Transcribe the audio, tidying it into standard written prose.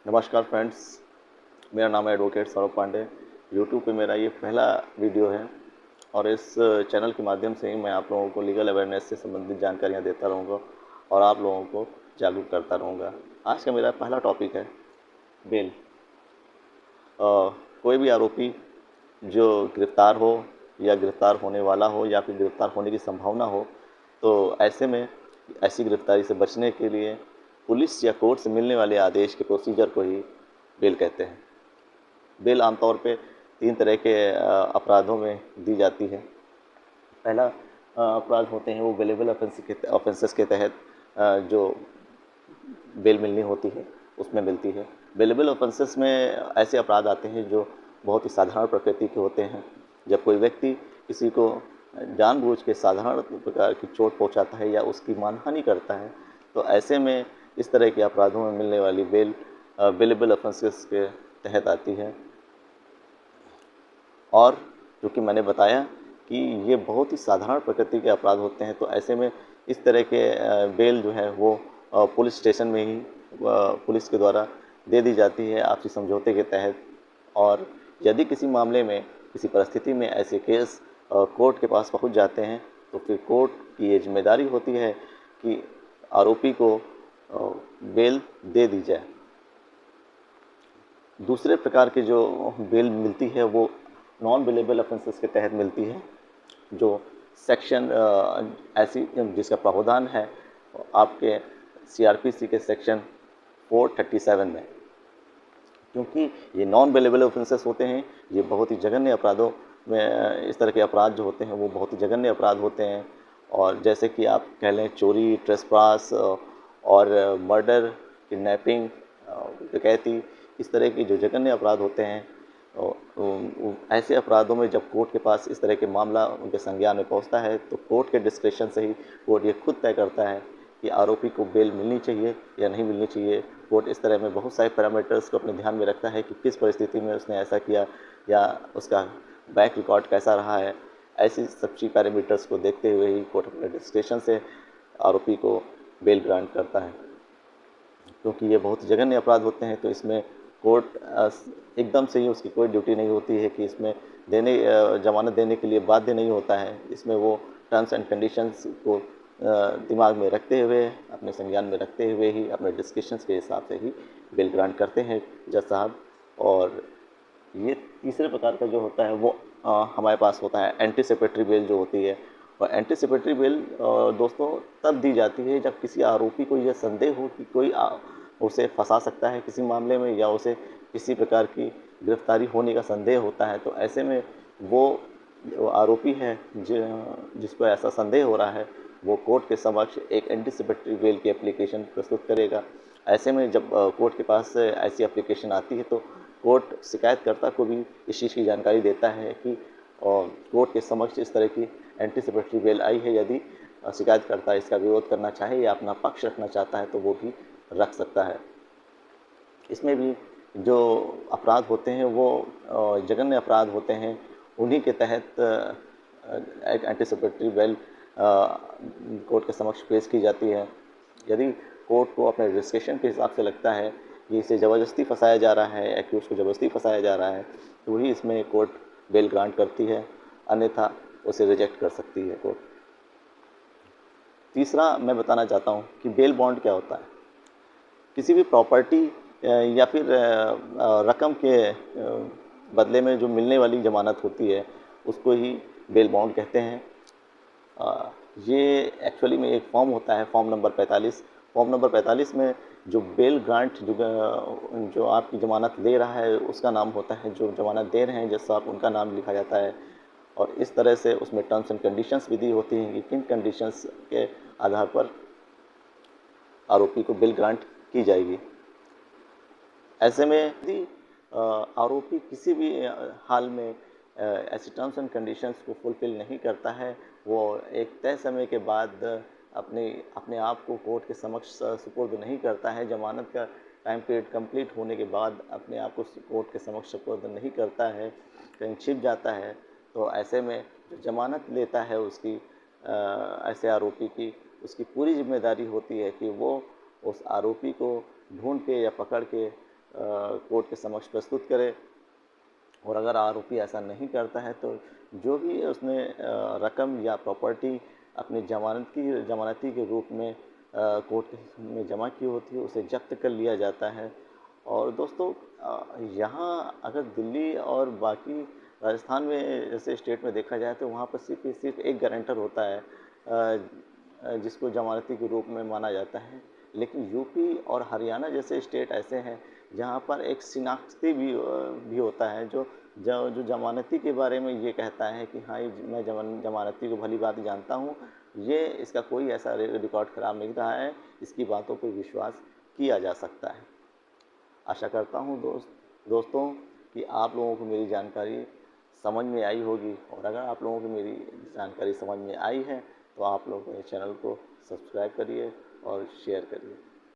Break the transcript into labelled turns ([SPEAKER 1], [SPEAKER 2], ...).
[SPEAKER 1] नमस्कार फ्रेंड्स, मेरा नाम है एडवोकेट सौरभ पांडे। यूट्यूब पे मेरा ये पहला वीडियो है और इस चैनल के माध्यम से ही मैं आप लोगों को लीगल अवेयरनेस से संबंधित जानकारियाँ देता रहूँगा और आप लोगों को जागरूक करता रहूँगा। आज का मेरा पहला टॉपिक है बेल। कोई भी आरोपी जो गिरफ़्तार हो या गिरफ़्तार होने वाला हो या फिर गिरफ़्तार होने की संभावना हो, तो ऐसे में ऐसी गिरफ़्तारी से बचने के लिए पुलिस या कोर्ट से मिलने वाले आदेश के प्रोसीजर को ही बेल कहते हैं। बेल आमतौर पे 3 तरह के अपराधों में दी जाती है। पहला अपराध होते हैं वो बेलेबल ऑफेंसेस के तहत जो बेल मिलनी होती है उसमें मिलती है। बेलेबल ऑफेंसेस में ऐसे अपराध आते हैं जो बहुत ही साधारण प्रकृति के होते हैं। जब कोई व्यक्ति किसी को जानबूझ के साधारण प्रकार की चोट पहुंचाता है या उसकी मानहानि करता है, तो ऐसे में इस तरह के अपराधों में मिलने वाली बेल बेलेबल ऑफेंसेस के तहत आती है। और क्योंकि मैंने बताया कि ये बहुत ही साधारण प्रकृति के अपराध होते हैं, तो ऐसे में इस तरह के बेल जो है वो पुलिस स्टेशन में ही पुलिस के द्वारा दे दी जाती है आपसी समझौते के तहत। और यदि किसी मामले में किसी परिस्थिति में ऐसे केस कोर्ट के पास पहुंच जाते हैं, तो फिर कोर्ट की ये जिम्मेदारी होती है कि आरोपी को बेल दे दी जाए। दूसरे प्रकार की जो बेल मिलती है वो नॉन बेलेबल ऑफेंसेस के तहत मिलती है, जो सेक्शन ऐसी जिसका प्रावधान है आपके सीआरपीसी के सेक्शन 437 में। क्योंकि ये नॉन बेलेबल ऑफेंसेस होते हैं, ये बहुत ही जघन्य अपराधों में इस तरह के अपराध जो होते हैं वो बहुत ही जघन्य अपराध होते हैं। और जैसे कि आप कह लें चोरी, ट्रेसपास और मर्डर, किडनैपिंग, डकैती, इस तरह के जो जघन्य अपराध होते हैं, ऐसे अपराधों में जब कोर्ट के पास इस तरह के मामला उनके संज्ञान में पहुंचता है, तो कोर्ट के डिस्क्रेशन से ही कोर्ट ये खुद तय करता है कि आरोपी को बेल मिलनी चाहिए या नहीं मिलनी चाहिए। कोर्ट इस तरह में बहुत सारे पैरामीटर्स को अपने ध्यान में रखता है कि किस परिस्थिति में उसने ऐसा किया या उसका बैक रिकॉर्ड कैसा रहा है। ऐसी सच्ची पैरामीटर्स को देखते हुए ही कोर्ट अपने डिस्क्रेशन से आरोपी को बेल ग्रांट करता है। क्योंकि ये बहुत जघन्य अपराध होते हैं, तो इसमें कोर्ट एकदम से ही उसकी कोई ड्यूटी नहीं होती है कि इसमें जमानत देने के लिए बाध्य नहीं होता है। इसमें वो टर्म्स एंड कंडीशंस को दिमाग में रखते हुए, अपने संज्ञान में रखते हुए ही अपने डिस्कशंस के हिसाब से ही बेल ग्रांट करते हैं जज साहब। और ये तीसरे प्रकार का जो होता है वो हमारे पास होता है एंटीसिपेटरी बेल जो होती है। और एंटीसिपेटरी बेल दोस्तों तब दी जाती है जब किसी आरोपी को यह संदेह हो कि कोई उसे फंसा सकता है किसी मामले में, या उसे किसी प्रकार की गिरफ्तारी होने का संदेह होता है। तो ऐसे में वो जो आरोपी है जिसको ऐसा संदेह हो रहा है, वो कोर्ट के समक्ष एक एंटीसिपेटरी बेल की एप्लीकेशन प्रस्तुत करेगा। ऐसे में जब कोर्ट के पास ऐसी एप्लीकेशन आती है, तो कोर्ट शिकायतकर्ता को भी इस चीज़ की जानकारी देता है कि कोर्ट के समक्ष इस तरह की एंटीसिपेटरी बेल आई है। यदि शिकायतकर्ता इसका विरोध करना चाहे या अपना पक्ष रखना चाहता है तो वो भी रख सकता है। इसमें भी जो अपराध होते हैं वो जघन्य अपराध होते हैं, उन्हीं के तहत एक एंटीसिपेटरी बेल कोर्ट के समक्ष पेश की जाती है। यदि कोर्ट को अपने डिस्क्रिप्शन के हिसाब से लगता है कि इसे ज़बरदस्ती फंसाया जा रहा है, एक्यूज को ज़बरदस्ती फंसाया जा रहा है, तो वही इसमें कोर्ट बेल ग्रांट करती है, अन्यथा उसे रिजेक्ट कर सकती है कोर्ट। तीसरा मैं बताना चाहता हूँ कि बेल बॉन्ड क्या होता है। किसी भी प्रॉपर्टी या फिर रकम के बदले में जो मिलने वाली ज़मानत होती है उसको ही बेल बॉन्ड कहते हैं। ये एक्चुअली में एक फॉर्म होता है, फॉर्म नंबर 45। फॉर्म नंबर 45 में जो बेल ग्रांट जो आपकी ज़मानत ले रहा है उसका नाम होता है, जो ज़मानत दे रहे हैं जज साहब उनका नाम लिखा जाता है। और इस तरह से उसमें टर्म्स एंड कंडीशंस भी दी होती हैं कि किन कंडीशंस के आधार पर आरोपी को बेल ग्रांट की जाएगी। ऐसे में यदि आरोपी किसी भी हाल में ऐसी टर्म्स एंड कंडीशंस को फुलफिल नहीं करता है, वो एक तय समय के बाद अपने आप को कोर्ट के समक्ष सुपुर्द नहीं करता है, जमानत का टाइम पीरियड कंप्लीट होने के बाद अपने आप को कोर्ट के समक्ष सुपुर्द नहीं करता है, कहीं छिप जाता है, तो ऐसे में जो जमानत लेता है उसकी ऐसे आरोपी की उसकी पूरी जिम्मेदारी होती है कि वो उस आरोपी को ढूंढ के या पकड़ के कोर्ट के समक्ष प्रस्तुत करे, और अगर आरोपी ऐसा नहीं करता है तो जो भी उसने रकम या प्रॉपर्टी अपनी जमानती के रूप में कोर्ट में जमा की होती है उसे जब्त कर लिया जाता है। और दोस्तों यहाँ अगर दिल्ली और बाकी राजस्थान में जैसे स्टेट में देखा जाए तो वहाँ पर सिर्फ एक गारंटर होता है जिसको जमानती के रूप में माना जाता है। लेकिन यूपी और हरियाणा जैसे स्टेट ऐसे हैं जहाँ पर एक शिनाख्ती भी होता है जो जमानती के बारे में ये कहता है कि हाँ, ये मैं जमानती को भली बात जानता हूँ, ये इसका कोई ऐसा रिकॉर्ड ख़राब नहीं रहा है, इसकी बातों पर विश्वास किया जा सकता है। आशा करता हूँ दोस्तों कि आप लोगों को मेरी जानकारी समझ में आई होगी, और अगर आप लोगों को मेरी जानकारी समझ में आई है तो आप लोग मेरे चैनल को सब्सक्राइब करिए और शेयर करिए।